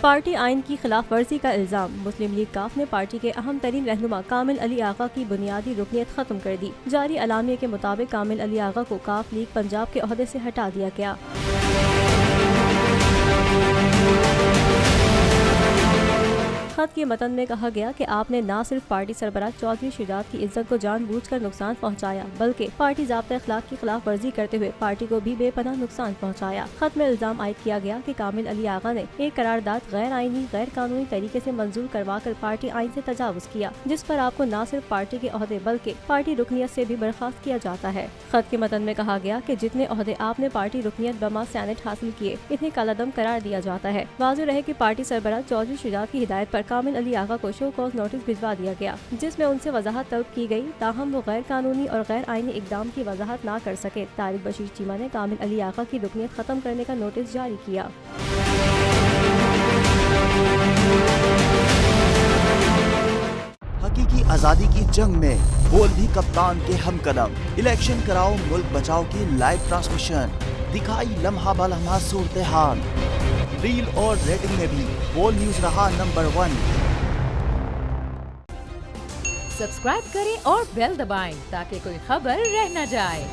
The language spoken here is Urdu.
پارٹی آئین کی خلاف ورزی کا الزام، مسلم لیگ کاف نے پارٹی کے اہم ترین رہنما کامل علی آغا کی بنیادی رکنیت ختم کر دی۔ جاری اعلامیے کے مطابق کامل علی آغا کو کاف لیگ پنجاب کے عہدے سے ہٹا دیا گیا۔ خط کے متن میں کہا گیا کہ آپ نے نہ صرف پارٹی سربراہ چودھری شجاعت کی عزت کو جان بوجھ کر نقصان پہنچایا بلکہ پارٹی ضابطۂ اخلاق کی خلاف ورزی کرتے ہوئے پارٹی کو بھی بے پناہ نقصان پہنچایا۔ خط میں الزام عائد کیا گیا کہ کامل علی آغا نے ایک قرارداد غیر آئینی غیر قانونی طریقے سے منظور کروا کر پارٹی آئین سے تجاوز کیا، جس پر آپ کو نہ صرف پارٹی کے عہدے بلکہ پارٹی رکنیت سے بھی برخاست کیا جاتا ہے۔ خط کے متن میں کہا گیا کہ جتنے عہدے آپ نے پارٹی رکنیت بما سینٹ حاصل کیے انہیں کالعدم قرار دیا جاتا ہے۔ واضح رہے کہ پارٹی سربراہ چودھری شجاعت کی ہدایت پر کامل علی آغا کو شو کوز نوٹس بھجوا دیا گیا، جس میں ان سے وضاحت طلب کی گئی، تاہم وہ غیر قانونی اور غیر آئینی اقدام کی وضاحت نہ کر سکے۔ طارق بشیر چیمہ نے کامل علی آغا کی رکنیت ختم کرنے کا نوٹس جاری کیا۔ حقیقی آزادی کی جنگ میں بول بھی کپتان کے ہم قدم، الیکشن کراؤ ملک بچاؤ کی لائیو ٹرانسمیشن، دکھائی لمحہ بلمحہ صورتحال، ریل اور ریٹنگ میں بھی بول نیوز رہا نمبر 1۔ سبسکرائب کریں اور بیل دبائیں تاکہ کوئی خبر رہ نہ جائے۔